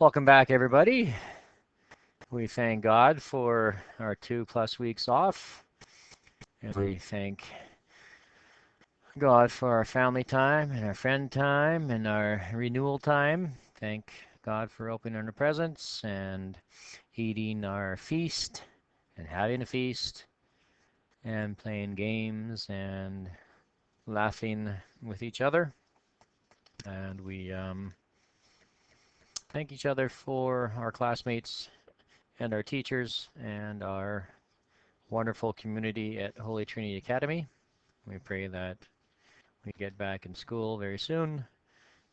Welcome back, everybody. We thank God for our 2+ weeks off, and we thank God for our family time and our friend time and our renewal time. Thank God for opening our presents and eating our feast and having a feast and playing games and laughing with each other. And we thank each other for our classmates and our teachers and our wonderful community at Holy Trinity Academy. We pray that we get back in school very soon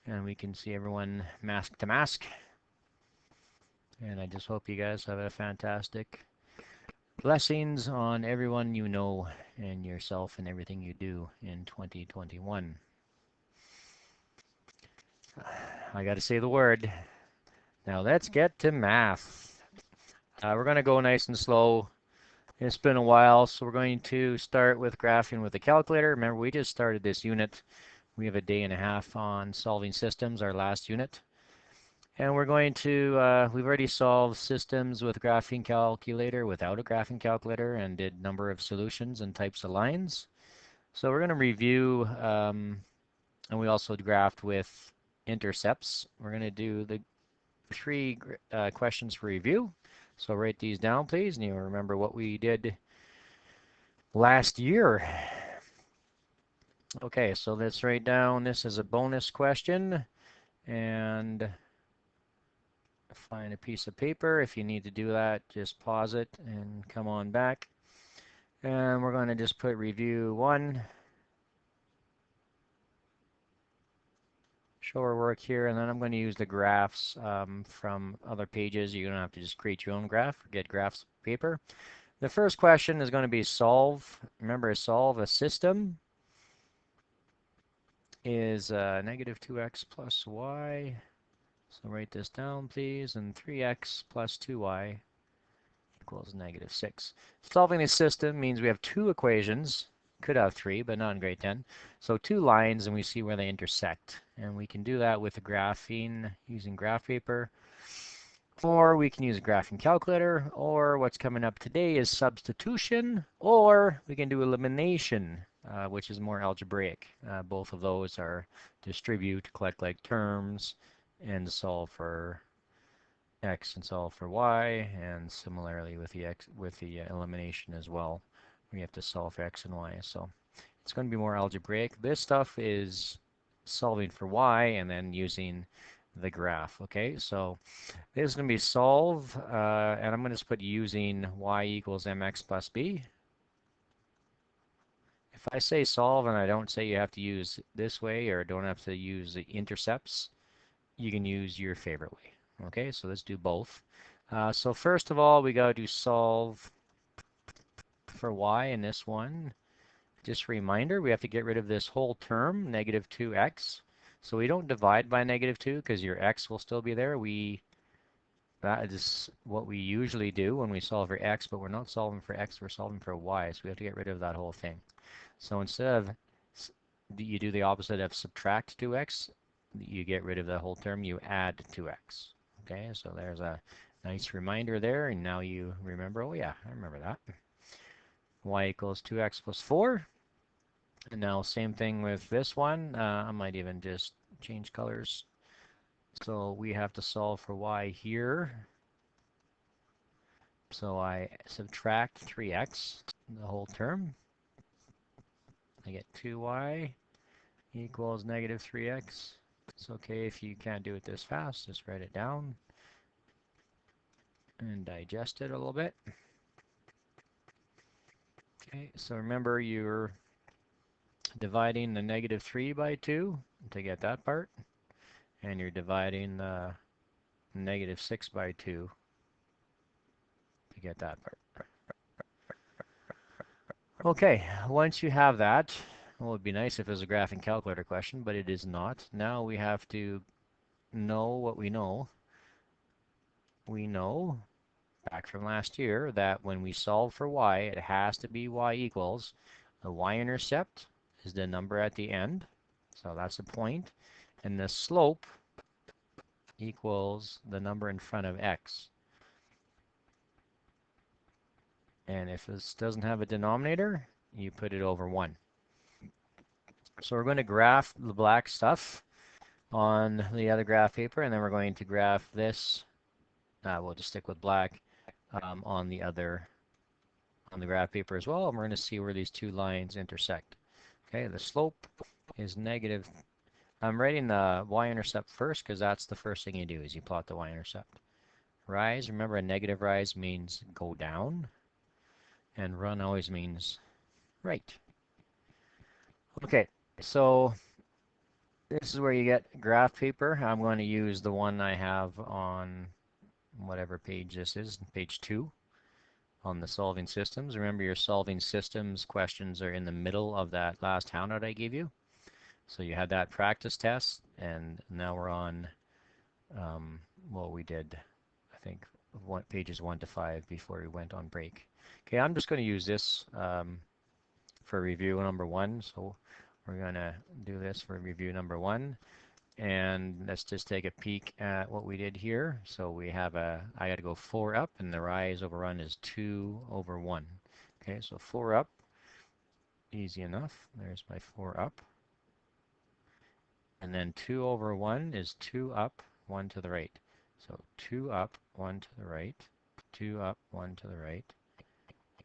and we can see everyone mask to mask. And I just hope you guys have a fantastic blessings on everyone you know and yourself and everything you do in 2021. I got to say the word. Now let's get to math. We're going to go nice and slow. It's been a while, so we're going to start with graphing with the calculator. Remember, we just started this unit. We have a day and a half on solving systems, our last unit. And we're going to, we've already solved systems with graphing calculator without a graphing calculator and did number of solutions and types of lines. So we're going to review, and we also graphed with intercepts. We're going to do the 3 questions for review. So write these down, please, and you'll remember what we did last year. Okay, so let's write down, this is a bonus question, and find a piece of paper. If you need to do that, just pause it and come on back. And we're going to just put review 1. Show our work here, and then I'm going to use the graphs from other pages. You're going to have to just create your own graph, or get graphs paper. The first question is going to be solve. Remember, solve a system is negative 2x plus y. So write this down, please, and 3x plus 2y equals negative 6. Solving a system means we have 2 equations. Could have 3, but not in grade 10. So 2 lines, and we see where they intersect. And we can do that with the graphing using graph paper. Or we can use a graphing calculator. Or what's coming up today is substitution. Or we can do elimination, which is more algebraic. Both of those are distribute, collect like terms, and solve for x and solve for y, and similarly with the elimination as well. We have to solve for x and y, so it's going to be more algebraic. This stuff is solving for y and then using the graph. Okay, so this is going to be solve, and I'm going to just put using y equals mx plus b. If I say solve and I don't say you have to use this way or don't have to use the intercepts, you can use your favorite way. Okay, so let's do both. So first of all, we got to do solve for y in this one. Just a reminder, we have to get rid of this whole term, negative 2x. So we don't divide by negative 2 because your x will still be there. That is what we usually do when we solve for x, but we're not solving for x, we're solving for y. So we have to get rid of that whole thing. So instead of, you do the opposite of subtract 2x, you get rid of the whole term, you add 2x. Okay, so there's a nice reminder there, and now you remember, oh yeah, I remember that. Y equals 2x plus 4. And now same thing with this one. I might even just change colors. So we have to solve for y here. So I subtract 3x, the whole term. I get 2y equals negative 3x. It's okay if you can't do it this fast, just write it down and digest it a little bit. Okay, so remember you're dividing the negative 3 by 2 to get that part, and you're dividing the negative 6 by 2 to get that part. Okay, once you have that, well, it'd be nice if it was a graphing calculator question, but it is not. Now we have to know what we know. We know back from last year that when we solve for y, it has to be y equals the y-intercept is the number at the end, so that's the point, and the slope equals the number in front of x. And if this doesn't have a denominator, you put it over 1. So we're going to graph the black stuff on the other graph paper, and then we're going to graph this. We'll just stick with black on the graph paper as well, and we're going to see where these two lines intersect. Okay, the slope is negative. I'm writing the y-intercept first because that's the first thing you do is you plot the y-intercept. Rise, remember a negative rise means go down, and run always means right. Okay, so this is where you get graph paper. I'm going to use the one I have on whatever page this is, page 2 on the solving systems. Remember your solving systems questions are in the middle of that last handout I gave you. So you had that practice test, and now we're on, well, we did, I think, pages 1 to 5 before we went on break. Okay, I'm just going to use this for review number 1. So we're going to do this for review number 1. And let's just take a peek at what we did here. So we have I got to go 4 up, and the rise over run is 2 over 1. Okay, so 4 up, easy enough. There's my 4 up. And then 2 over 1 is 2 up, 1 to the right. So 2 up, 1 to the right, 2 up, 1 to the right.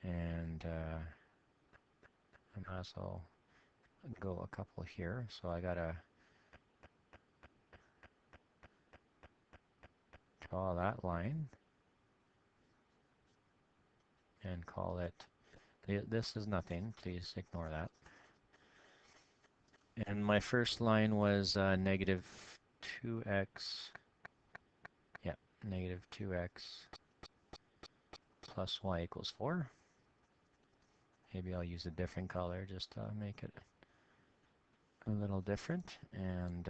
And I might as well go a couple here. So I got to draw that line and call it, this is nothing, please ignore that. And my first line was negative 2x, yeah, negative 2x plus y equals 4. Maybe I'll use a different color just to make it a little different. And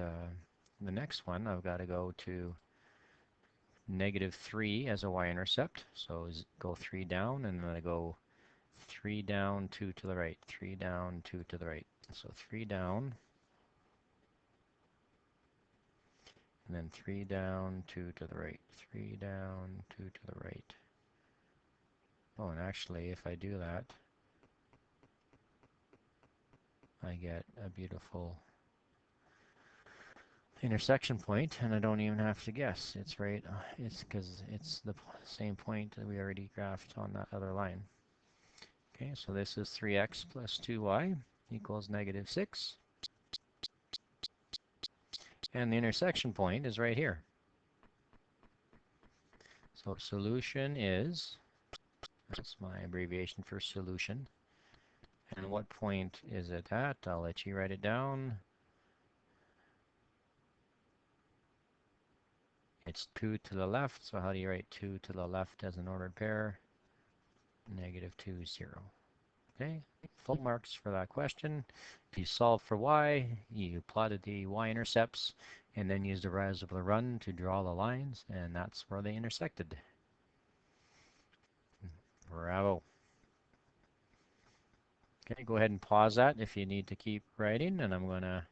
the next one, I've got to go to negative 3 as a y-intercept. So go 3 down, and then I go 3 down, 2 to the right, 3 down, 2 to the right. So 3 down, and then 3 down, 2 to the right, 3 down, 2 to the right. Oh, and actually, if I do that, I get a beautiful intersection point, and I don't even have to guess. It's right, it's because it's the same point that we already graphed on that other line. Okay, so this is 3x plus 2y equals negative 6. And the intersection point is right here. So solution is, that's my abbreviation for solution. And what point is it at? I'll let you write it down. It's 2 to the left, so how do you write 2 to the left as an ordered pair? Negative 2, 0. Okay, full marks for that question. You solved for y, you plotted the y-intercepts, and then used the rise of the run to draw the lines, and that's where they intersected. Bravo. Okay, go ahead and pause that if you need to keep writing, and I'm going to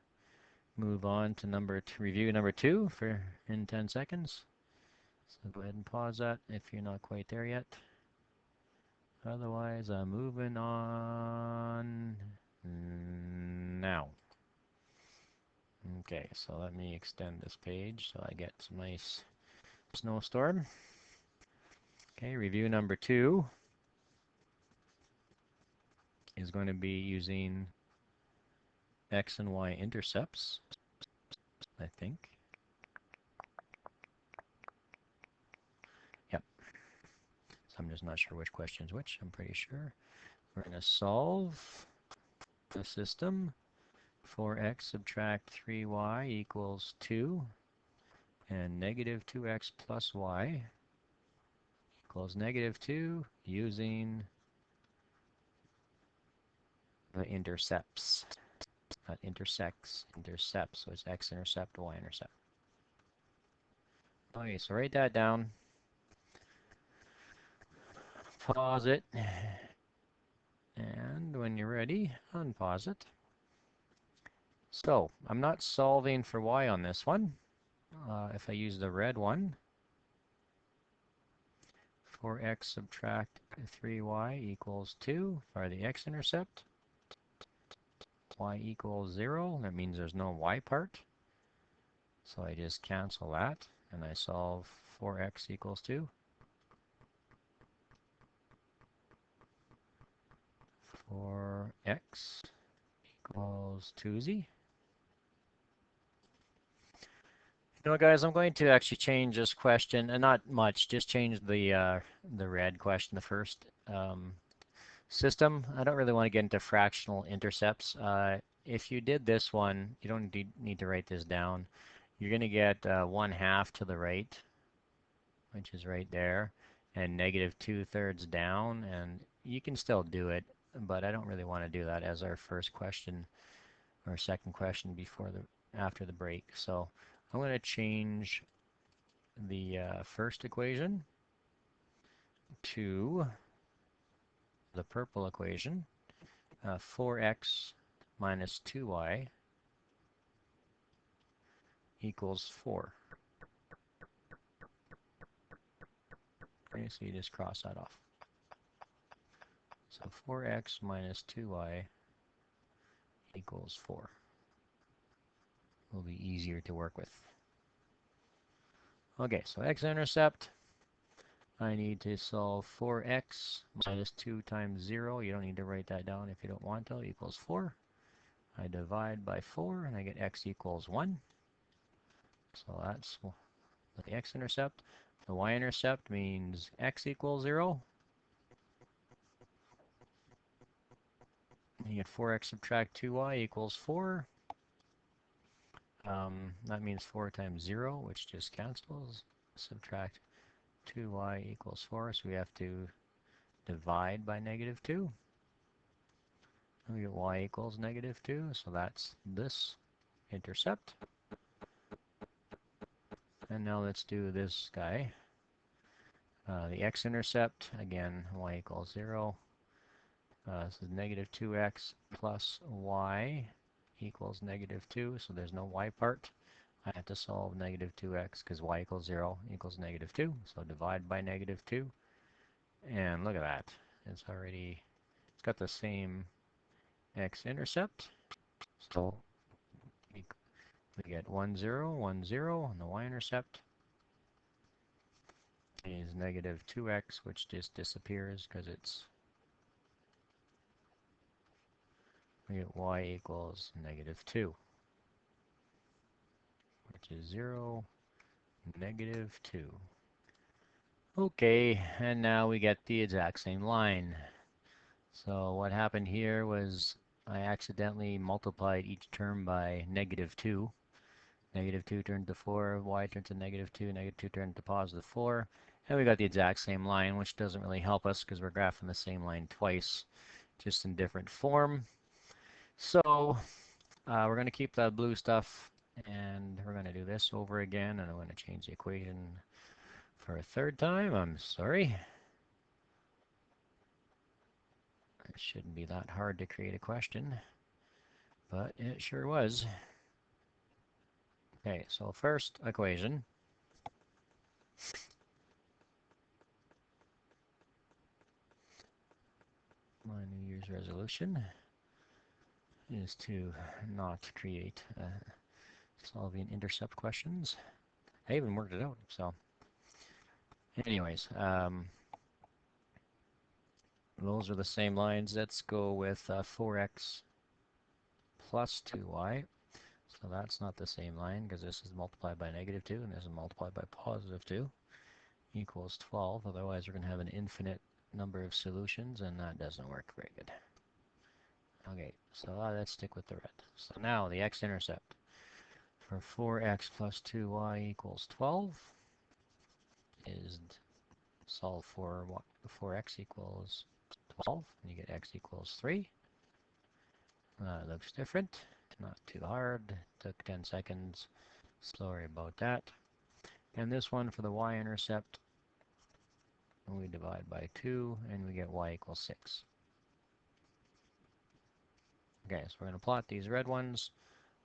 move on to review number 2 in 10 seconds. So go ahead and pause that if you're not quite there yet. Otherwise, I'm moving on now. Okay, so let me extend this page so I get some nice snowstorm. Okay, review number 2 is going to be using x and y intercepts, I think. Yep. So I'm just not sure which question is which. I'm pretty sure. We're going to solve the system. 4x subtract 3y equals 2. And negative 2x plus y equals negative 2 using the intercepts. Not intersects, intercepts. So it's x-intercept, y-intercept. Okay, so write that down. Pause it. And when you're ready, unpause it. So I'm not solving for y on this one. if I use the red one, 4x subtract 3y equals 2 for the x-intercept. Y equals 0. That means there's no y part. So I just cancel that, and I solve 4x equals 2. 4x equals 2z. You know, guys, I'm going to actually change this question, and not much, just change the red question, the first system. I don't really want to get into fractional intercepts. If you did this one, you don't need to write this down. You're going to get 1/2 to the right, which is right there, and negative 2/3 down, and you can still do it, but I don't really want to do that as our first question or second question after the break. So I'm going to change the first equation to the purple equation, 4x minus 2y equals 4. Okay, so you just cross that off. So 4x minus 2y equals 4. Will be easier to work with. Okay, so x-intercept, I need to solve 4x minus 2 times 0. You don't need to write that down if you don't want to. Equals 4. I divide by 4, and I get x equals 1. So that's the x-intercept. The y-intercept means x equals 0. You get 4x subtract 2y equals 4. That means 4 times 0, which just cancels. Subtract 2y equals 4, so we have to divide by negative 2. And we get y equals negative 2, so that's this intercept. And now let's do this guy. The x-intercept, again, y equals 0. This is negative 2x plus y equals negative 2, so there's no y part. I have to solve negative 2x because y equals 0 equals negative 2, so divide by negative 2. And look at that. It's got the same x-intercept. So we get 1, 0, 1, 0, and the y-intercept is negative 2x, which just disappears because we get y equals negative 2, which is 0, negative 2. Okay, and now we get the exact same line. So what happened here was I accidentally multiplied each term by negative 2. Negative 2 turned to 4, y turned to negative 2, negative 2 turned to positive 4. And we got the exact same line, which doesn't really help us because we're graphing the same line twice, just in different form. So we're going to keep that blue stuff, and we're going to do this over again, and I'm going to change the equation for a third time. I'm sorry. It shouldn't be that hard to create a question, but it sure was. Okay, so first equation. My New Year's resolution is to not create solving intercept questions. I even worked it out, so anyways, those are the same lines. Let's go with 4x plus 2y. So that's not the same line because this is multiplied by negative 2 and this is multiplied by positive 2 equals 12. Otherwise, we're going to have an infinite number of solutions, and that doesn't work very good. Okay, so let's stick with the red. So now the x-intercept for 4x plus 2y equals 12 is solve for 4x equals 12, and you get x equals 3. Looks different, not too hard, took 10 seconds, sorry about that. And this one for the y-intercept, we divide by 2, and we get y equals 6. Okay, so we're going to plot these red ones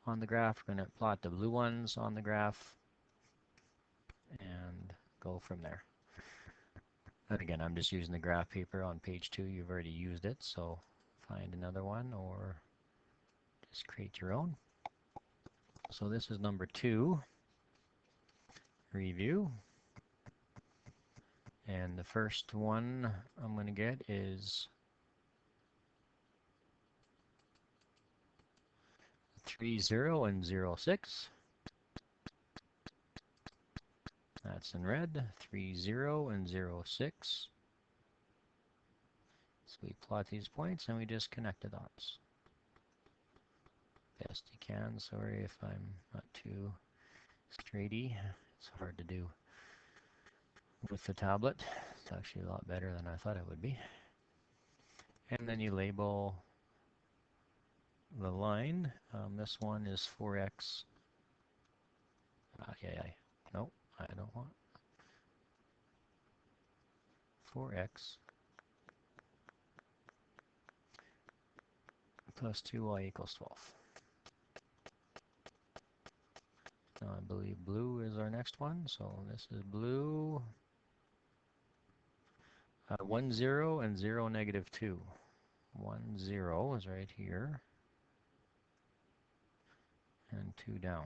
on the graph, we're going to plot the blue ones on the graph, go from there. And again, I'm just using the graph paper on page 2. You've already used it, so find another one or just create your own. So this is number 2, review. And the first one I'm going to get is 30 and 06. That's in red, 30 and 06. So we plot these points and we just connect the dots. Best you can. Sorry if I'm not too straighty. It's hard to do with the tablet. It's actually a lot better than I thought it would be. And then you label the line. This one is 4x. No, I don't want 4x plus 2y equals 12. Now I believe blue is our next one, so this is blue. 1, 0 and 0, negative 2. 1, 0 is right here. And 2 down.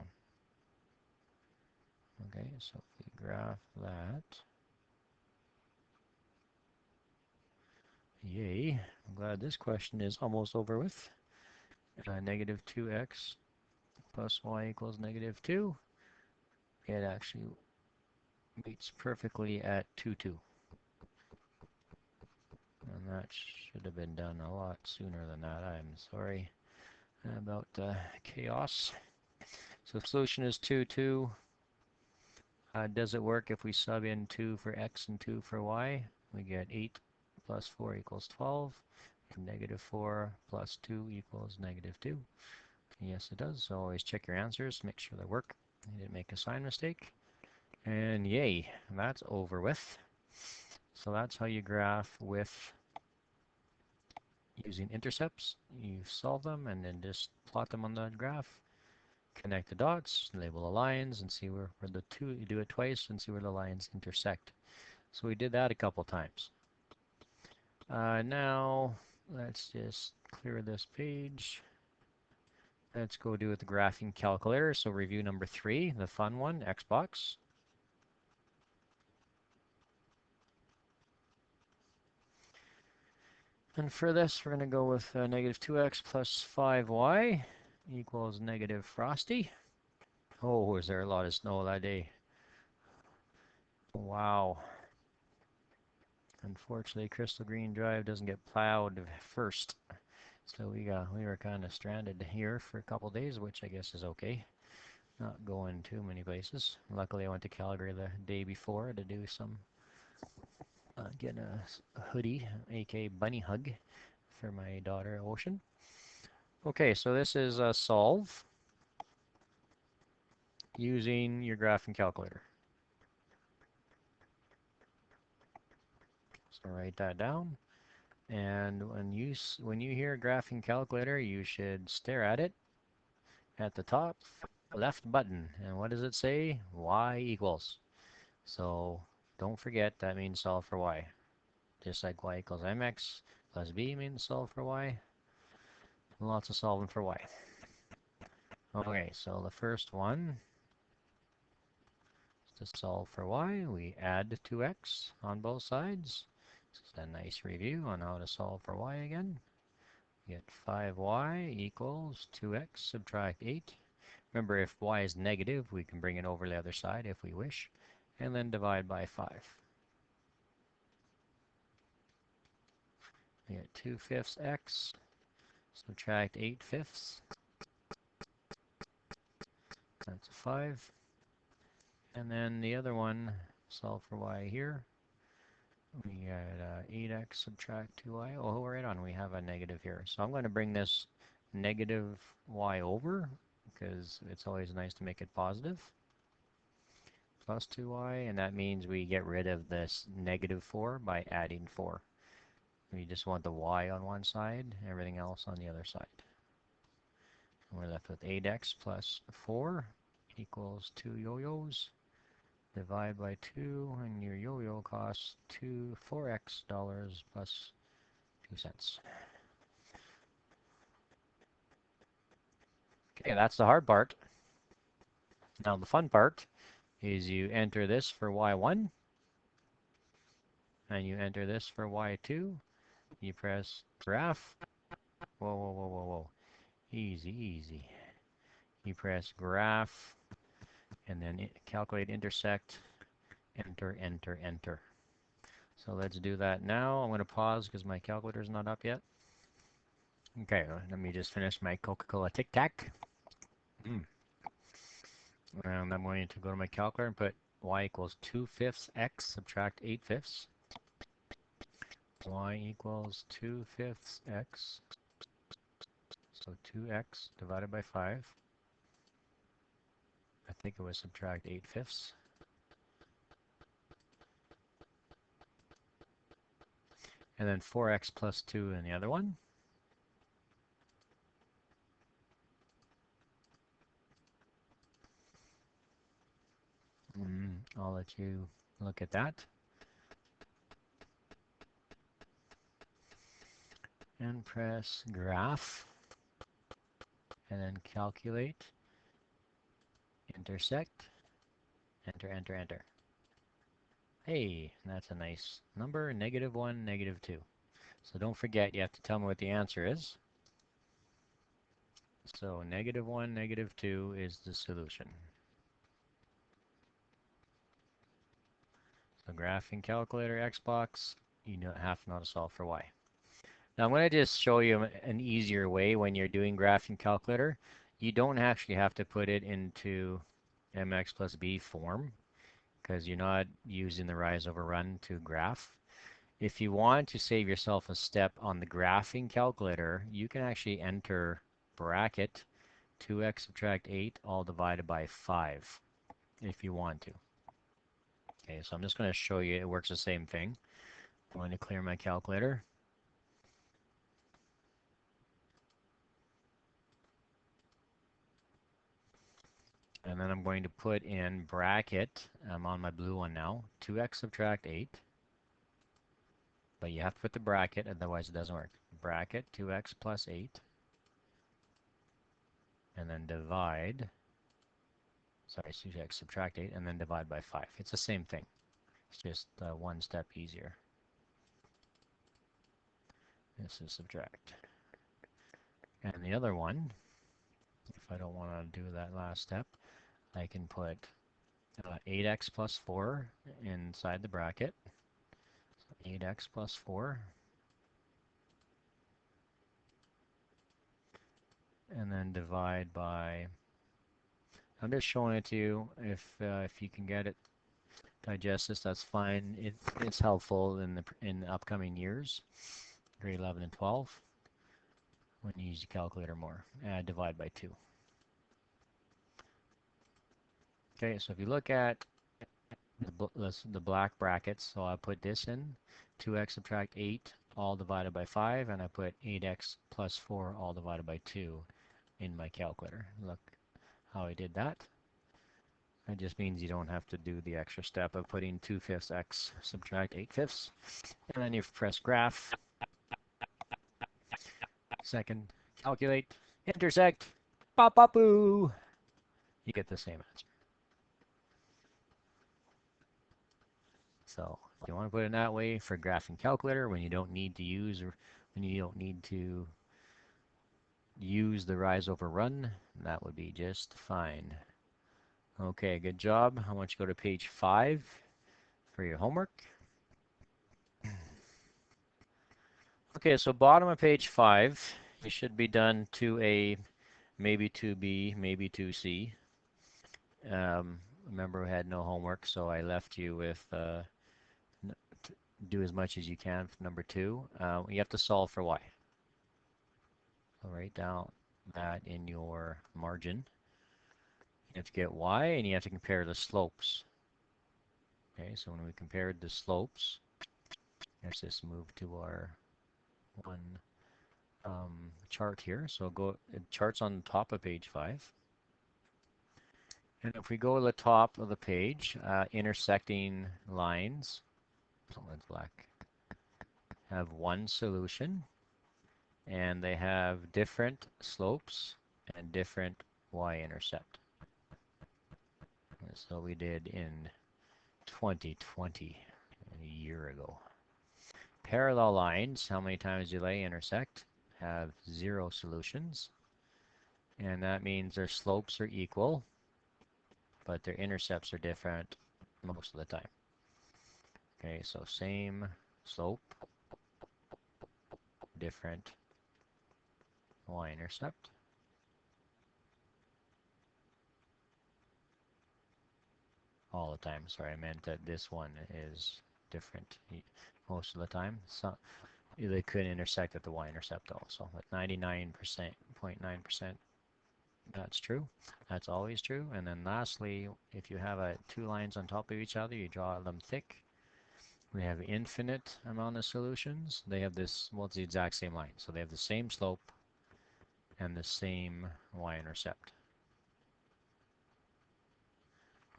Okay, so if we graph that. Yay, I'm glad this question is almost over with. Negative 2x plus y equals negative 2. It actually meets perfectly at 2, 2. And that should have been done a lot sooner than that. I'm sorry about chaos. So the solution is 2, 2. Does it work if we sub in 2 for x and 2 for y? We get 8 plus 4 equals 12. Negative 4 plus 2 equals negative 2. Yes, it does. So always check your answers, make sure they work. You didn't make a sign mistake. And yay, that's over with. So that's how you graph with using intercepts. You solve them and then just plot them on the graph. Connect the dots, label the lines, and see where the two, you do it twice and see where the lines intersect. So we did that a couple times. Now, let's just clear this page. Let's go do it with the graphing calculator. So review number 3, the fun one, Xbox. And for this, we're going to go with negative 2x plus 5y equals negative frosty. Oh, was there a lot of snow that day? Wow. Unfortunately, Crystal Green Drive doesn't get plowed first. So we were kind of stranded here for a couple days, which I guess is okay. Not going too many places. Luckily, I went to Calgary the day before to do some getting a hoodie, aka bunny hug, for my daughter Ocean. Okay, so this is a solve using your graphing calculator. So write that down. And when you hear graphing calculator, you should stare at it at the top left button. And what does it say? Y equals. So don't forget that means solve for y. Just like y equals mx plus b means solve for y. Lots of solving for y. Okay, so the first one is to solve for y. We add 2x on both sides. This is a nice review on how to solve for y again. We get 5y equals 2x subtract 8. Remember, if y is negative, we can bring it over the other side if we wish, and then divide by 5. We get 2/5 x, subtract 8/5. That's a 5. And then the other one, solve for y here. We got 8x subtract 2y. Oh, right on, we have a negative here. So I'm going to bring this negative y over, because it's always nice to make it positive. Plus 2y, and that means we get rid of this negative 4 by adding 4. We just want the y on one side, everything else on the other side. And we're left with 8x plus 4 equals 2 yo-yos. divide by 2, and your yo-yo costs 4x dollars plus 2 cents. Okay, that's the hard part. Now the fun part is you enter this for y1, and you enter this for y2. You press graph. Whoa, whoa, whoa, whoa, whoa. Easy, easy. You press graph, and then calculate intersect, enter, enter, enter. So let's do that now. I'm going to pause because my calculator's not up yet. Okay, let me just finish my Coca-Cola Tic Tac. And I'm going to go to my calculator and put y equals 2/5 x subtract 8/5. Y equals 2/5 x. So 2x divided by 5. I think it was subtract 8/5. And then 4x plus 2 in the other one. I'll let you look at that. And press graph. And then calculate. Intersect. Enter, enter, enter. Hey, that's a nice number, -1, -2. So don't forget, you have to tell me what the answer is. So -1, -2 is the solution. So graphing calculator, Xbox, you have to know how to solve for y. Now I'm going to just show you an easier way when you're doing graphing calculator. You don't actually have to put it into mx plus b form because you're not using the rise over run to graph. If you want to save yourself a step on the graphing calculator, you can actually enter bracket 2x subtract 8 all divided by 5 if you want to. Okay, so I'm just going to show you it works the same thing. I'm going to clear my calculator. And then I'm going to put in bracket, I'm on my blue one now, 2x subtract 8. But you have to put the bracket, otherwise it doesn't work. Bracket 2x plus 8. And then divide, sorry, 2x subtract 8, and then divide by 5. It's the same thing. It's just one step easier. This is subtract. And the other one, if I don't want to do that last step, I can put 8x plus 4 inside the bracket. So 8x plus 4. And then divide by, I'm just showing it to you. If you can get it, digest this, that's fine. It's helpful in the upcoming years, grade 11 and 12, when you use the calculator more. Divide by 2. Okay, so if you look at the black brackets, so I put this in, 2x subtract 8 all divided by 5, and I put 8x plus 4 all divided by 2 in my calculator. Look how I did that. It just means you don't have to do the extra step of putting 2/5 x subtract 8/5. And then you press graph. Second, calculate, intersect, pop-pop-boo. You get the same answer. So if you want to put it that way for graphing calculator, when you don't need to use the rise over run, that would be just fine. Okay, good job. I want you to go to page 5 for your homework. Okay, so bottom of page 5, you should be done 2A, maybe 2B, maybe 2C. Remember, we had no homework, so I left you with do as much as you can for number 2. You have to solve for y. So write down that in your margin. You have to get y, and you have to compare the slopes. Okay, so when we compared the slopes, let's just move to our one chart here. So go charts on the top of page 5. And if we go to the top of the page, intersecting lines, solid black, have one solution, and they have different slopes and different y-intercept. That's what we did in 2020, a year ago. Parallel lines, how many times do they intersect? Have 0 solutions. And that means their slopes are equal, but their intercepts are different most of the time. Okay, so same slope, different y-intercept. All the time. Sorry, I meant that this one is different most of the time. So they could intersect at the y-intercept also. With 99.9%, that's true. That's always true. And then lastly, if you have two lines on top of each other, you draw them thick. We have infinite amount of solutions. They have this, well, it's the exact same line. So they have the same slope and the same y-intercept.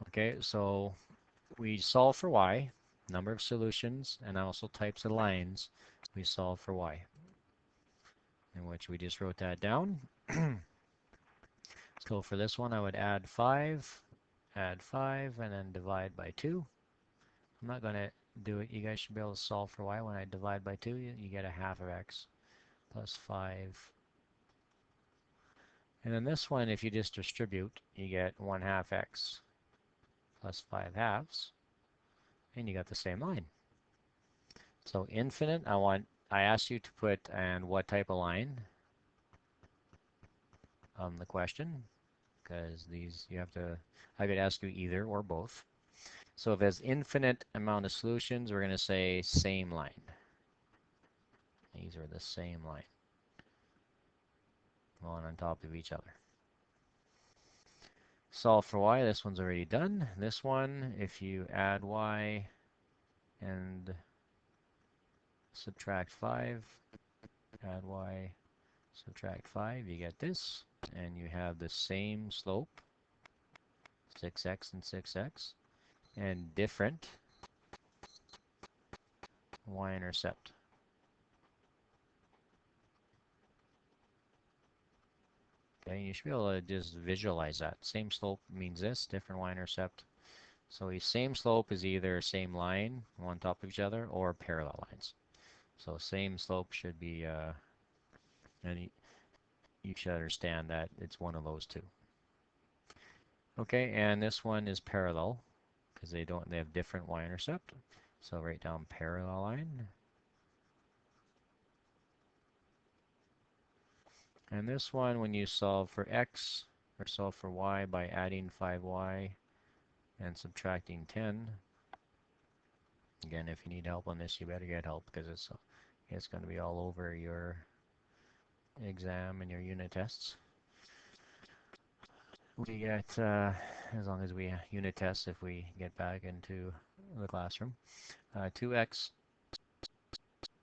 Okay, so we solve for y, number of solutions, and also types of lines. We solve for y, in which we just wrote that down. So for this one, I would add 5, and then divide by 2. I'm not going to do it. You guys should be able to solve for y. When I divide by 2, you get a half of x plus 5. And then this one, if you just distribute, you get 1/2 x plus 5/2, and you got the same line. So infinite, I asked you to put and what type of line on the question, because these you have to, I could ask you either or both. So if there's infinite amount of solutions, we're going to say same line. These are the same line, one on top of each other. Solve for y, this one's already done. This one, if you add y and subtract 5, add y, subtract 5, you get this, and you have the same slope, 6x and 6x, and different y-intercept. Okay, you should be able to just visualize that. Same slope means this, different y-intercept. So the same slope is either same line on top of each other or parallel lines. So same slope should be, and you should understand that it's one of those two. Okay, and this one is parallel because they have different y-intercept. So write down parallel line. And this one, when you solve for x or solve for y by adding 5y and subtracting 10. Again, if you need help on this, you better get help because it's going to be all over your exam and your unit tests. We get, as long as we unit test if we get back into the classroom, 2x,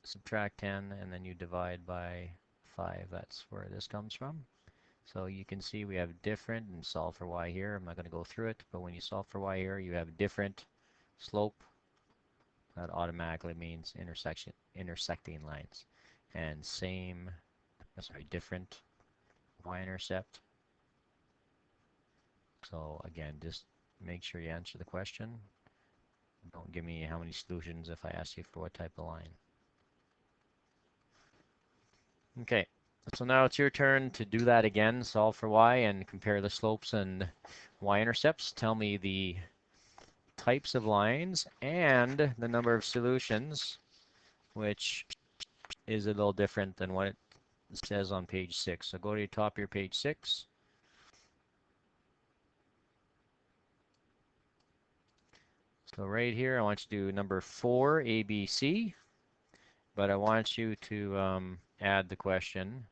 subtract 10, and then you divide by 5. That's where this comes from. So you can see we have different, and solve for y here. I'm not going to go through it, but when you solve for y here, you have different slope. That automatically means intersecting lines. And different y-intercept. So again, just make sure you answer the question. Don't give me how many solutions if I ask you for what type of line. Okay, so now it's your turn to do that again. Solve for y and compare the slopes and y-intercepts. Tell me the types of lines and the number of solutions, which is a little different than what it says on page 6. So go to the top of your page 6. So right here, I want you to do number 4, ABC, but I want you to add the question,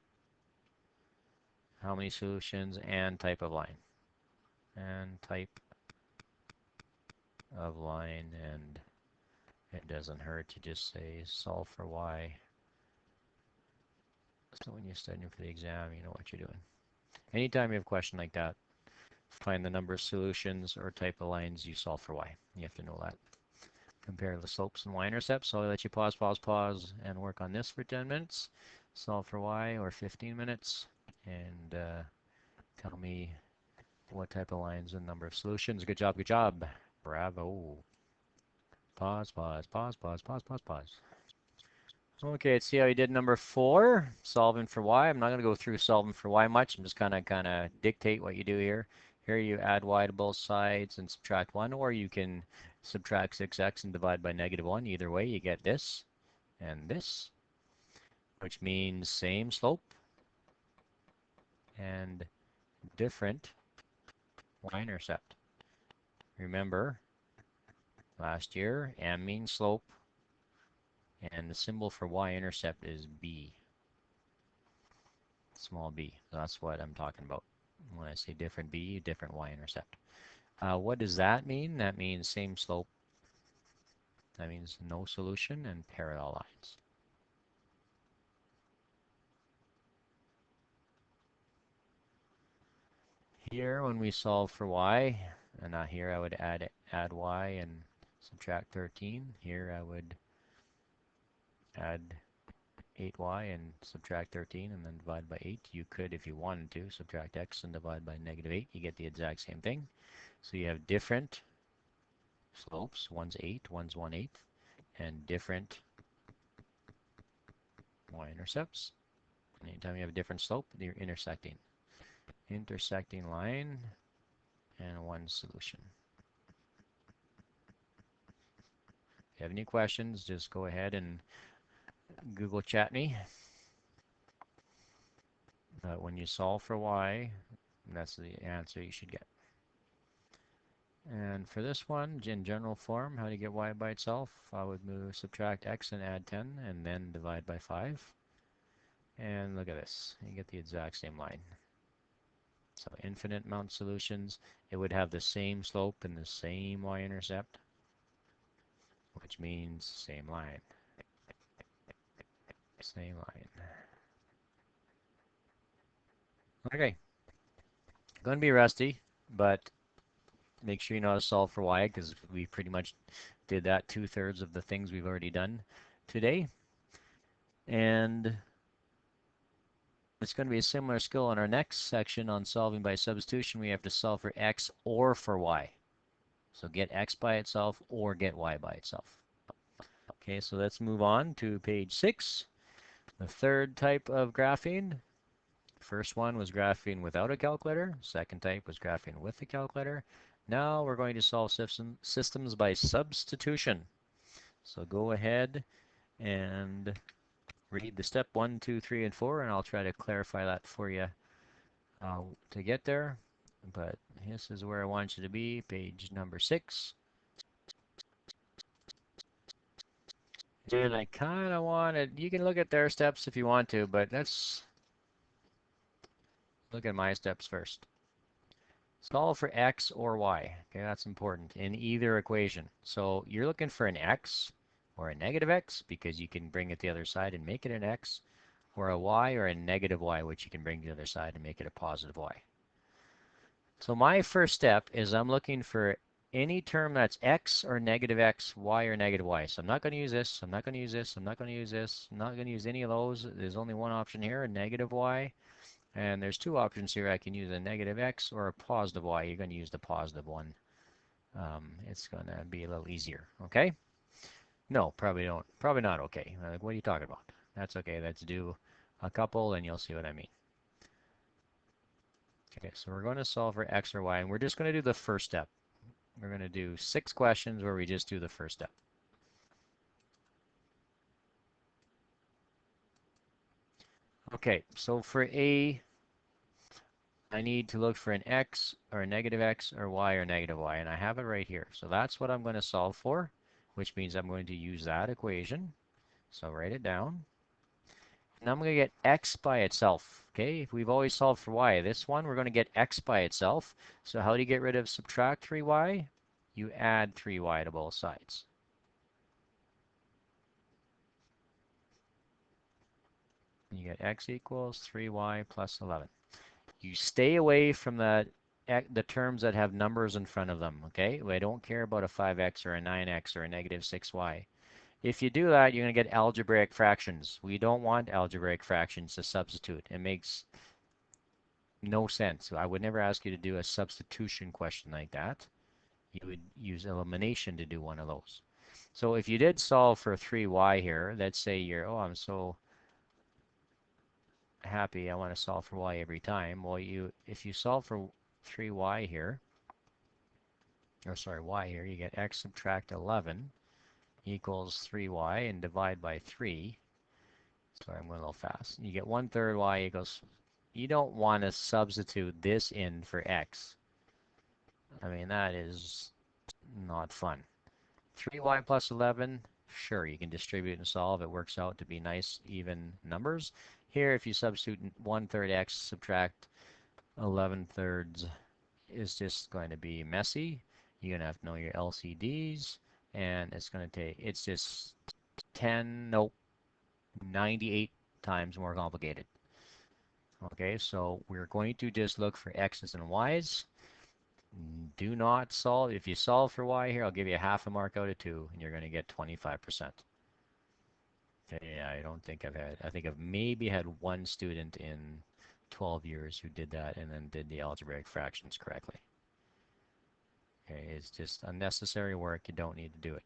how many solutions and type of line. And type of line, and it doesn't hurt to just say solve for y. So when you're studying for the exam, you know what you're doing. Anytime you have a question like that, find the number of solutions or type of lines you solve for y. You have to know that. Compare the slopes and y-intercepts. So I'll let you pause, and work on this for 10 minutes. Solve for y, or 15 minutes, and tell me what type of lines and number of solutions. Good job, good job. Bravo. Pause. Okay, let's see how you did number 4, solving for y. I'm not going to go through solving for y much. I'm just kind of dictate what you do here. Here you add y to both sides and subtract 1, or you can subtract 6x and divide by -1. Either way, you get this and this, which means same slope and different y-intercept. Remember, last year, m means slope, and the symbol for y-intercept is b, small b. That's what I'm talking about when I say different b, different y-intercept. What does that mean? That means same slope. That means no solution and parallel lines. Here, when we solve for y, and here I would add y and subtract 13. Here I would add 8y and subtract 13 and then divide by 8. You could, if you wanted to, subtract x and divide by -8. You get the exact same thing. So you have different slopes. One's 8, one's 1/8, and different y-intercepts. Anytime you have a different slope, you're intersecting. Intersecting line and one solution. If you have any questions, just go ahead and Google chat me. When you solve for y, that's the answer you should get. And for this one, in general form, how do you get y by itself? I would subtract x and add 10, and then divide by 5. And look at this. You get the exact same line. So infinite amount solutions. It would have the same slope and the same y-intercept, which means same line. Same line. Okay. Going to be rusty, but make sure you know how to solve for y, because we pretty much did that 2/3 of the things we've already done today. And it's going to be a similar skill in our next section on solving by substitution. We have to solve for x or for y. So get x by itself or get y by itself. Okay, so let's move on to page 6. The third type of graphing. First one was graphing without a calculator. Second type was graphing with a calculator. Now we're going to solve systems by substitution. So go ahead and read the step 1, 2, 3, and 4, and I'll try to clarify that for you to get there. But this is where I want you to be, page number 6. Dude, I kind of want it. You can look at their steps if you want to, but let's look at my steps first. Solve for x or y. Okay, that's important in either equation. So you're looking for an x or a negative x, because you can bring it the other side and make it an x, or a y or a negative y, which you can bring to the other side and make it a positive y. So my first step is I'm looking for any term that's x or negative x, y or negative y. So I'm not going to use this, I'm not going to use this, I'm not going to use this, I'm not going to use any of those. There's only one option here, a negative y. And there's two options here. I can use a negative x or a positive y. You're going to use the positive one. It's going to be a little easier, okay? No, probably don't. Probably not okay. What are you talking about? That's okay. Let's do a couple and you'll see what I mean. Okay, so we're going to solve for x or y, and we're just going to do the first step. We're going to do 6 questions where we just do the first step. Okay, so for A, I need to look for an x or a negative x or y or negative y, and I have it right here. So that's what I'm going to solve for, which means I'm going to use that equation. So write it down. Now I'm going to get x by itself. Okay, if we've always solved for y, this one we're going to get x by itself. So how do you get rid of subtract 3y? You add 3y to both sides. You get x equals 3y plus 11. You stay away from the the terms that have numbers in front of them, okay? I don't care about a 5x or a 9x or a negative 6y. If you do that, you're going to get algebraic fractions. We don't want algebraic fractions to substitute. It makes no sense. I would never ask you to do a substitution question like that. You would use elimination to do one of those. So if you did solve for 3y here, let's say you're, oh, I'm so happy I want to solve for y every time. Well, if you solve for 3y here, or sorry, y here, you get x subtract 11 equals 3y and divide by 3. Sorry, I'm going a little fast. You get 1/3 y equals, you don't want to substitute this in for x. I mean, that is not fun. 3y plus 11, sure, you can distribute and solve. It works out to be nice, even numbers. Here, if you substitute 1/3 x, subtract 11/3 is just going to be messy. You're going to have to know your LCDs, and it's going to take, it's just 98 times more complicated. Okay, so we're going to just look for x's and y's. Do not solve. If you solve for y here, I'll give you half a mark out of 2, and you're going to get 25%. Okay, I don't think I think I've maybe had one student in 12 years who did that and then did the algebraic fractions correctly. Okay, it's just unnecessary work. You don't need to do it.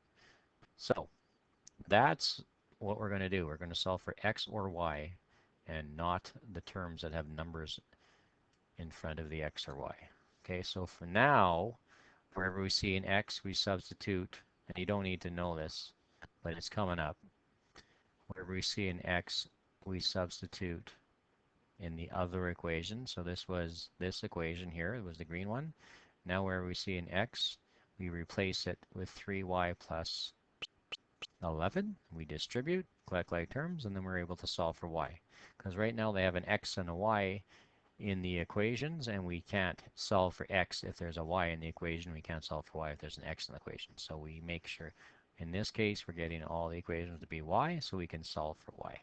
So that's what we're going to do. We're going to solve for x or y and not the terms that have numbers in front of the x or y. Okay, so for now, wherever we see an x, we substitute, and you don't need to know this, but it's coming up. Wherever we see an x, we substitute in the other equation. So this was this equation here, it was the green one. Now wherever we see an x, we replace it with 3y plus 11. We distribute, collect like terms, and then we're able to solve for y. Because right now they have an x and a y in the equations, and we can't solve for x if there's a y in the equation. We can't solve for y if there's an x in the equation. So we make sure, in this case, we're getting all the equations to be y, so we can solve for y.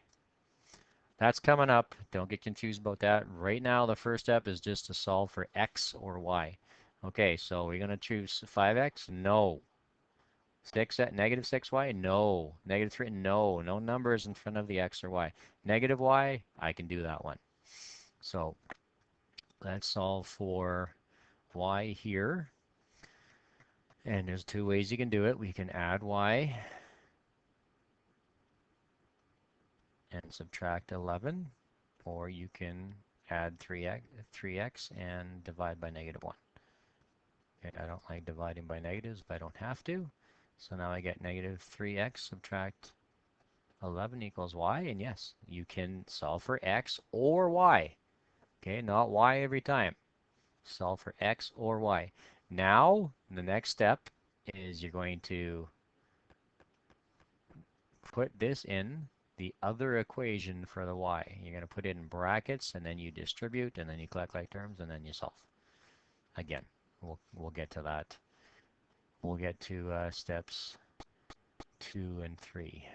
That's coming up. Don't get confused about that. Right now, the first step is just to solve for x or y. Okay, so we're going to choose 5x? No. Negative 6y? No. Negative 3? No. No numbers in front of the x or y. Negative y? I can do that one. So let's solve for y here. And there's two ways you can do it. We can add y and subtract 11, or you can add 3x and divide by -1. Okay, I don't like dividing by negatives, but I don't have to. So now I get negative 3x subtract 11 equals y, and yes, you can solve for x or y. Okay, not y every time. Solve for x or y. Now, the next step is you're going to put this in the other equation for the y. You're going to put it in brackets, and then you distribute, and then you collect like terms, and then you solve. Again, we'll get to that. We'll get to steps 2 and 3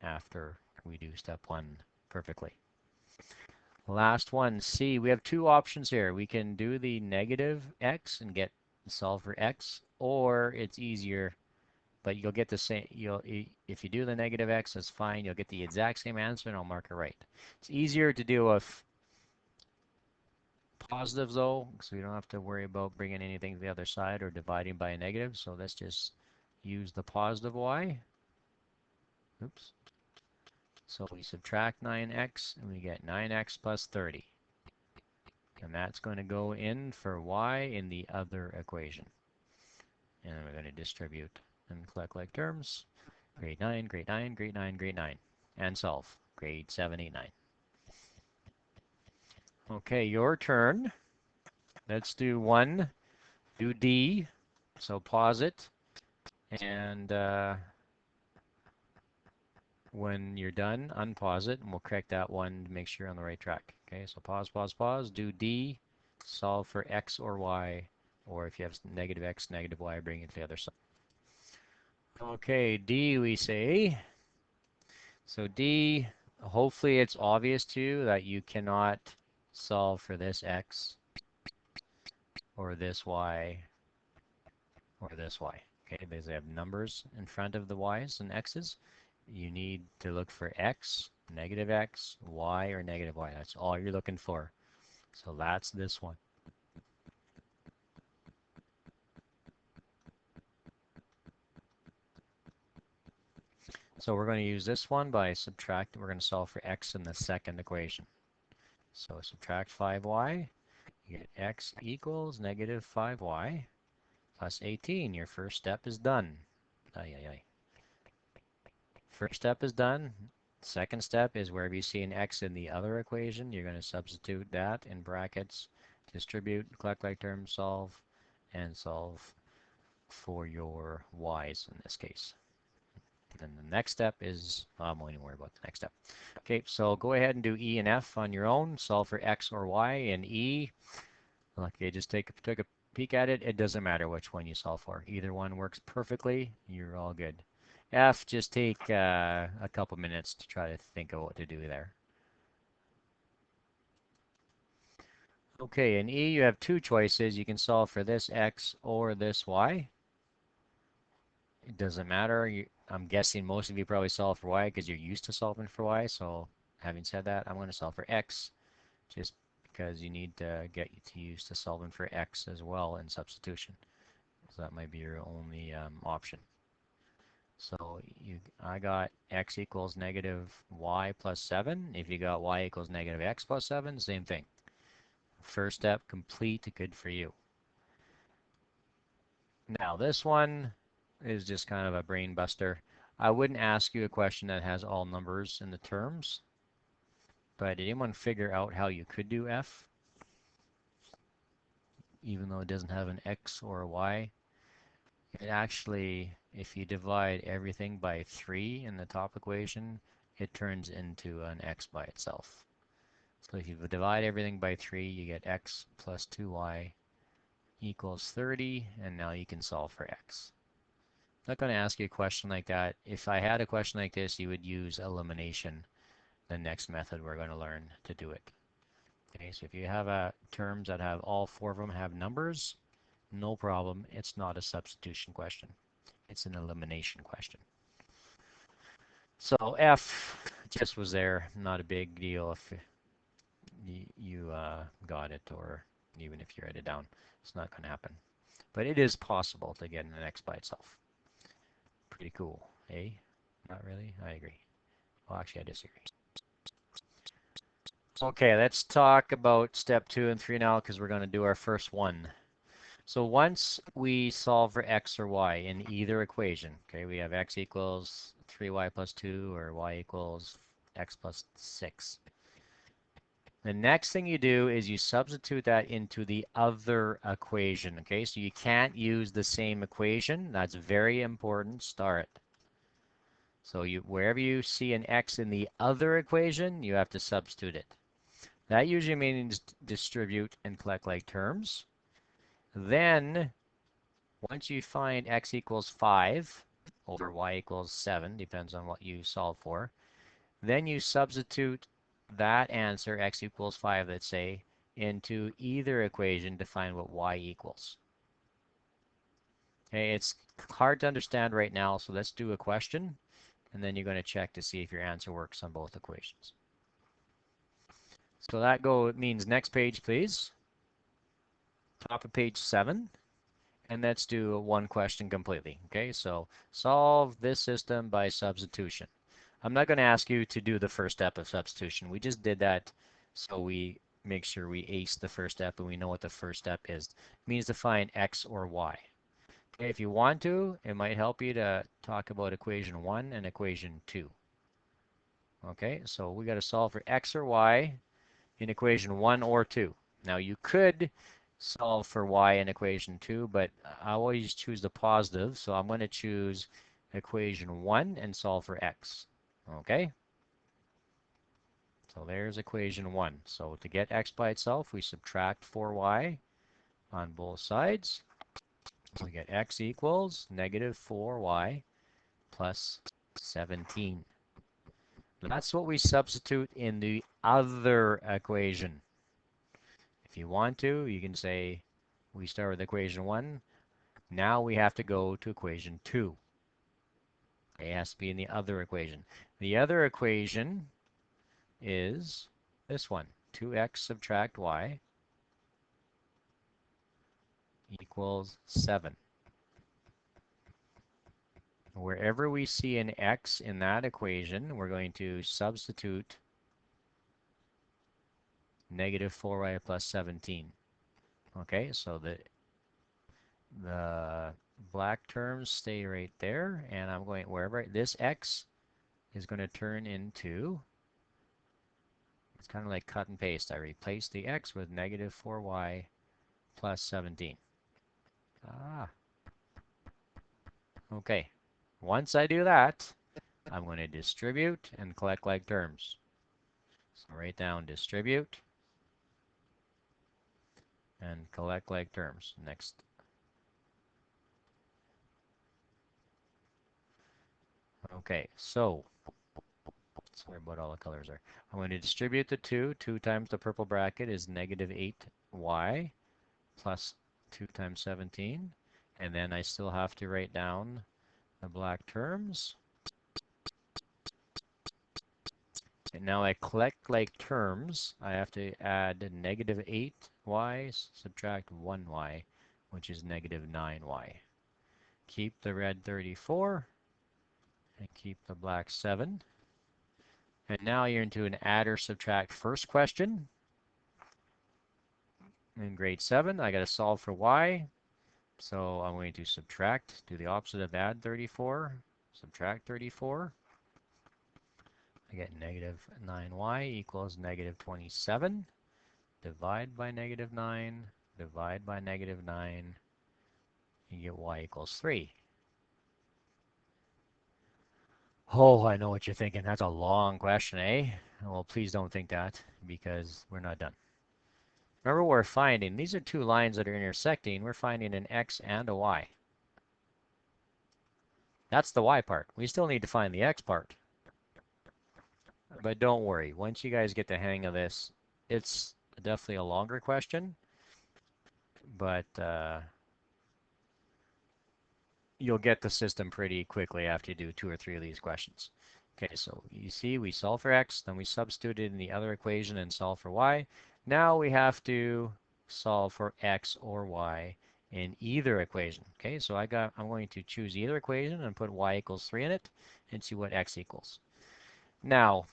after we do step 1 perfectly. Last one, C. We have two options here. We can do the negative x and solve for x, or it's easier, but you'll get the same. If you do the negative x, that's fine. You'll get the exact same answer, and I'll mark it right. It's easier to do with positives though, so you don't have to worry about bringing anything to the other side or dividing by a negative. So let's just use the positive y. Oops. So we subtract 9x, and we get 9x plus 30. And that's going to go in for y in the other equation. And we're going to distribute and collect like terms. Grade 9, grade 9, grade 9, grade 9. And solve. Grade 7, 8, 9. Okay, your turn. Let's do 1. Do D. So pause it. And when you're done, unpause it, and we'll correct that one to make sure you're on the right track. Okay, so pause, pause, pause. Do D. Solve for x or y. Or if you have negative x, negative y, bring it to the other side. Okay, D we say. So D, hopefully it's obvious to you that you cannot solve for this x or this y, or this y. Okay, because they have numbers in front of the y's and x's. You need to look for x, negative x, y, or negative y. That's all you're looking for. So that's this one. So we're going to use this one by subtracting. We're going to solve for x in the second equation. So subtract 5y, you get x equals negative 5y plus 18. Your first step is done. Ay, ay, ay. First step is done. Second step is wherever you see an x in the other equation, you're going to substitute that in brackets, distribute, collect like terms, solve, and solve for your y's in this case. And then the next step is, I'm only worried about the next step. Okay, so go ahead and do E and F on your own. Solve for X or Y. And E, okay, just take a peek at it. It doesn't matter which one you solve for. Either one works perfectly. You're all good. F, just take a couple minutes to try to think of what to do there. Okay, in E, you have two choices. You can solve for this X or this Y. It doesn't matter. I'm guessing most of you probably solve for y because you're used to solving for y. So having said that, I'm going to solve for x just because you need to get used to solving for x as well in substitution. So that might be your only option. So I got x equals negative y plus 7. If you got y equals negative x plus 7, same thing. First step complete, good for you. Now this one is just kind of a brain buster. I wouldn't ask you a question that has all numbers in the terms, but did anyone figure out how you could do f, even though it doesn't have an x or a y? It actually, if you divide everything by 3 in the top equation, it turns into an x by itself. So if you divide everything by 3, you get x plus 2y equals 30, and now you can solve for x. I'm not going to ask you a question like that. If I had a question like this, you would use elimination, the next method we're going to learn to do it. Okay, so if you have terms that have all 4 of them have numbers, no problem. It's not a substitution question. It's an elimination question. So F just was there. Not a big deal if you got it, or even if you write it down. It's not going to happen. But it is possible to get an X by itself. Pretty cool, eh? Not really? I agree. Well, actually, I disagree. Okay, let's talk about step 2 and 3 now because we're going to do our first one. So once we solve for x or y in either equation, okay, we have x equals 3y plus 2 or y equals x plus 6. The next thing you do is you substitute that into the other equation, okay? So you can't use the same equation. That's very important. Start. So wherever you see an x in the other equation, you have to substitute it. That usually means distribute and collect like terms. Then, once you find x equals 5 over y equals 7, depends on what you solve for, then you substitute that answer, x equals 5, let's say, into either equation to find what y equals. Okay, it's hard to understand right now, so let's do a question, and then you're going to check to see if your answer works on both equations. So that means next page, please. Top of page 7. And let's do one question completely. Okay, so solve this system by substitution. I'm not going to ask you to do the first step of substitution. We just did that so we make sure we ace the first step and we know what the first step is. It means to find x or y. Okay, if you want to, it might help you to talk about equation 1 and equation 2. Okay, so we got to solve for x or y in equation 1 or 2. Now you could solve for y in equation 2, but I always choose the positive, so I'm going to choose equation 1 and solve for x. Okay? So there's equation 1. So to get x by itself, we subtract 4y on both sides. So we get x equals negative 4y plus 17. That's what we substitute in the other equation. If you want to, you can say We start with equation 1. Now we have to go to equation 2. It has to be in the other equation. The other equation is this one. 2x subtract y equals 7. Wherever we see an x in that equation, we're going to substitute negative 4y plus 17. Okay, so the black terms stay right there, and I'm going wherever this x is going to turn into, it's kind of like cut and paste. I replace the x with negative 4y plus 17. Okay. Once I do that, I'm going to distribute and collect like terms. So write down distribute and collect like terms. Next. Okay, so sorry about all the colors there. I'm going to distribute the 2. 2 times the purple bracket is negative 8y plus 2 times 17. And then I still have to write down the black terms. And now I collect like terms. I have to add negative 8y, subtract 1y, which is negative 9y. Keep the red 34 and keep the black 7. And now you're into an add or subtract first question. In grade 7, I got to solve for y. So I'm going to subtract, do the opposite of add 34, subtract 34. I get negative 9y equals negative 27. Divide by negative 9, divide by negative 9. You get y equals 3. Oh, I know what you're thinking. That's a long question, eh? Well, please don't think that, because we're not done. Remember, we're finding, these are two lines that are intersecting. We're finding an x and a y. That's the y part. We still need to find the x part. But don't worry. Once you guys get the hang of this, it's definitely a longer question. But you'll get the system pretty quickly after you do 2 or 3 of these questions. Okay, so you see we solve for x, then we substitute it in the other equation and solve for y. Now we have to solve for x or y in either equation. Okay, so I'm going to choose either equation and put y equals 3 in it and see what x equals. Now,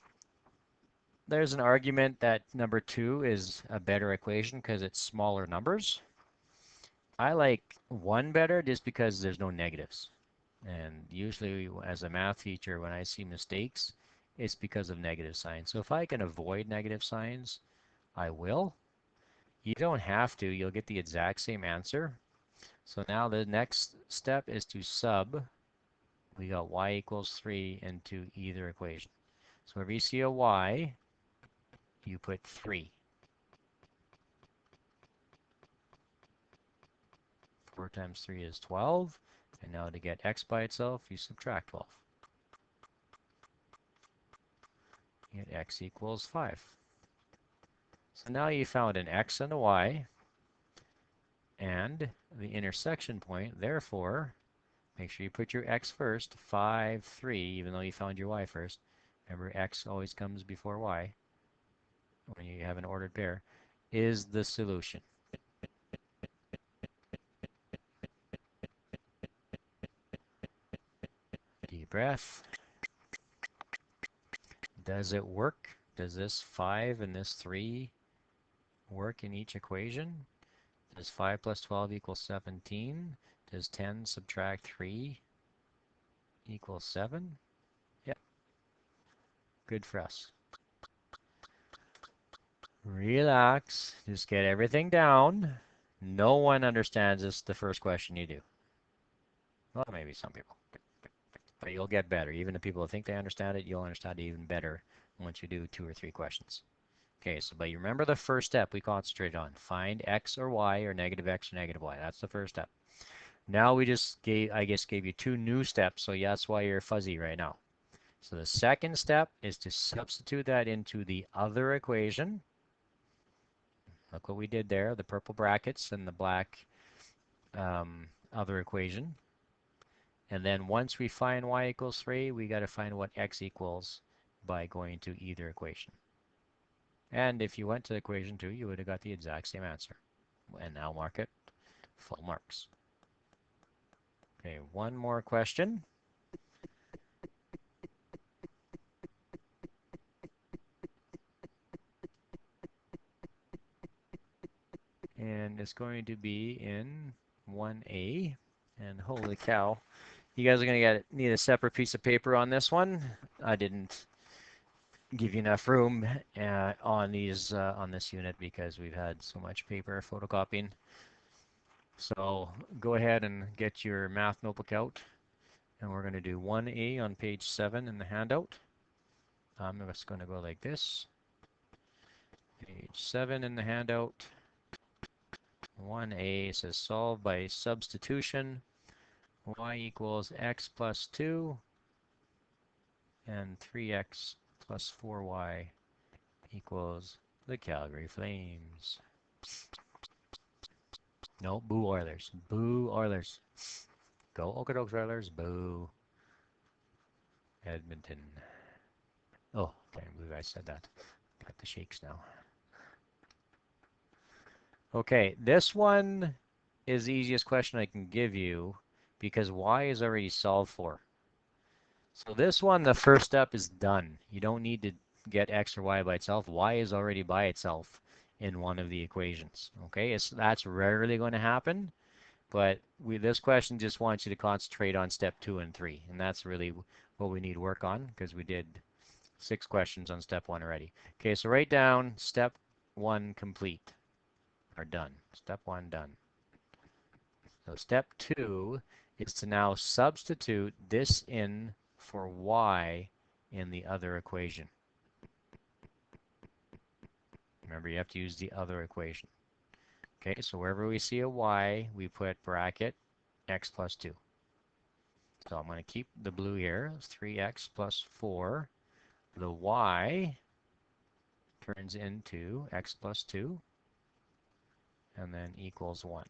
there's an argument that number 2 is a better equation because it's smaller numbers. I like 1 better just because there's no negatives. And usually as a math teacher, when I see mistakes, it's because of negative signs. So if I can avoid negative signs, I will. You don't have to. You'll get the exact same answer. So now the next step is to sub. We got y equals 3 into either equation. So whenever you see a y, you put 3. 4 times 3 is 12. And now to get x by itself, you subtract 12. You get x equals 5. So now you found an x and a y and the intersection point. Therefore, make sure you put your x first, 5, 3, even though you found your y first. Remember, x always comes before y when you have an ordered pair, is the solution. Deep breath. Does it work? Does this 5 and this 3 work in each equation? Does 5 plus 12 equal 17? Does 10 subtract 3 equal 7? Yep. Good for us. Relax. Just get everything down. No one understands this the first question you do. Well, maybe some people. But you'll get better. Even the people who think they understand it, you'll understand it even better once you do 2 or 3 questions. Okay, so but you remember the first step we concentrated on. Find x or y or negative x or negative y. That's the first step. Now we just gave you 2 new steps, so yeah, that's why you're fuzzy right now. So the second step is to substitute that into the other equation. Look what we did there, the purple brackets and the black other equation. And then once we find y equals 3, we got to find what x equals by going to either equation. And if you went to equation 2, you would have got the exact same answer. And now mark it full marks. Okay, one more question. And it's going to be in 1A. And holy cow, you guys are going to need a separate piece of paper on this one. I didn't give you enough room on this unit because we've had so much paper photocopying. So go ahead and get your math notebook out, and we're going to do 1A on page 7 in the handout. I'm just going to go like this. Page 7 in the handout. 1A says solve by substitution. Y equals x plus 2 and 3x plus 4y equals the Calgary Flames. No, boo Oilers. Boo Oilers. Go Okotoks Oilers. Boo Edmonton. Oh, can't believe I said that. Got the shakes now. Okay, this one is the easiest question I can give you because y is already solved for. So this one, the first step is done. You don't need to get x or y by itself. Y is already by itself in one of the equations. Okay, that's rarely going to happen, but this question just wants you to concentrate on step 2 and 3, and that's really what we need work on because we did 6 questions on step 1 already. Okay, so write down step 1 complete, or done. Step 1 done. So step 2 is to now substitute this in for y in the other equation. Remember, you have to use the other equation. Okay, so wherever we see a y, we put bracket x plus 2. So I'm going to keep the blue here. It's 3x plus 4. The y turns into x plus 2 and then equals 1.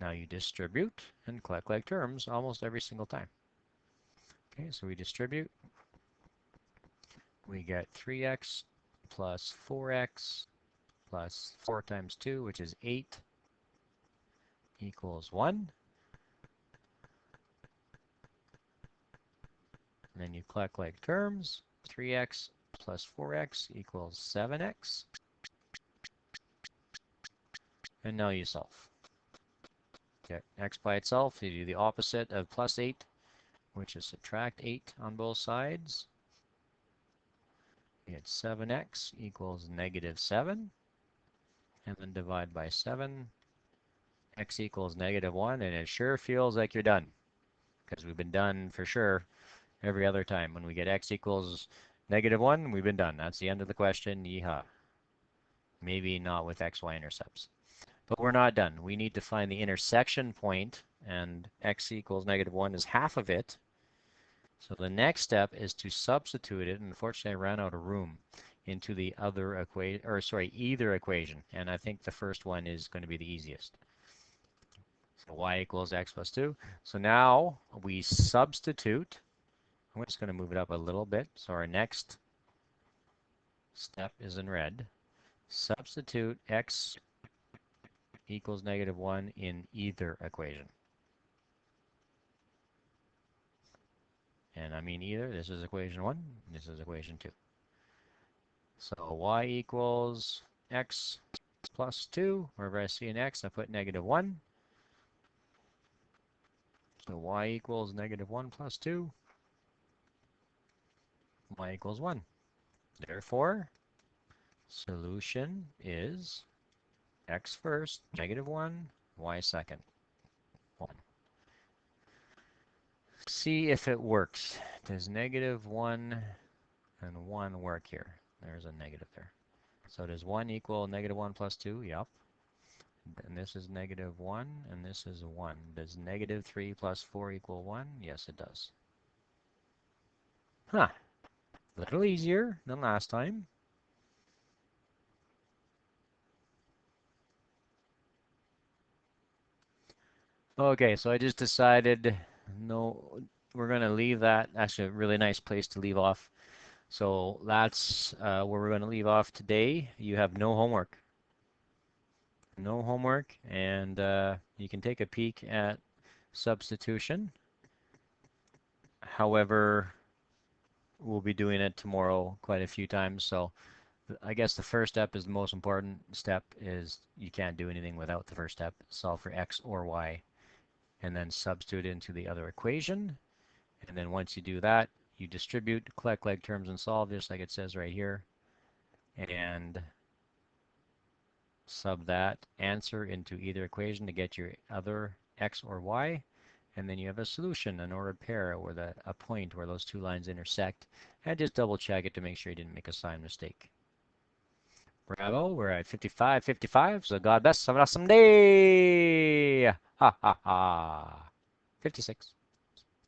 Now you distribute and collect like terms almost every single time. Okay, so we distribute. We get 3x plus 4x plus 4 times 2, which is 8, equals 1. And then you collect like terms. 3x plus 4x equals 7x. And now you solve. Okay, x by itself, you do the opposite of plus 8, which is subtract 8 on both sides. You get 7x equals negative 7. And then divide by 7. X equals negative 1, and it sure feels like you're done. Because we've been done for sure every other time. When we get x equals negative 1, we've been done. That's the end of the question. Yeehaw. Maybe not with x, y intercepts. But we're not done. We need to find the intersection point, and x equals negative 1 is half of it. So the next step is to substitute it, and unfortunately I ran out of room, into the other equation, or sorry, either equation. And I think the first one is going to be the easiest. So y equals x plus 2. So now we substitute. I'm just going to move it up a little bit. So our next step is in red. Substitute x equals negative 1 in either equation. And I mean either. This is equation 1. This is equation 2. So y equals x plus 2. Wherever I see an x, I put negative 1. So y equals negative 1 plus 2. Y equals 1. Therefore, solution is x first, negative 1, y second, 1. See if it works. Does negative 1 and 1 work here? There's a negative there. So does 1 equal negative 1 plus 2? Yep. And this is negative 1, and this is 1. Does negative 3 plus 4 equal 1? Yes, it does. Huh. A little easier than last time. Okay, so I just decided, no, we're going to leave that. Actually, a really nice place to leave off. So that's where we're going to leave off today. You have no homework. No homework, and you can take a peek at substitution. However, we'll be doing it tomorrow quite a few times. So I guess the first step is the most important step is you can't do anything without the first step. Solve for x or y, and then substitute into the other equation. And then once you do that, you distribute, collect like terms, and solve, just like it says right here. And sub that answer into either equation to get your other x or y. And then you have a solution, an ordered pair, or a point where those two lines intersect. And just double check it to make sure you didn't make a sign mistake. Bravo, we're at 55, so God bless, have an awesome day! Ha ha ha. 56.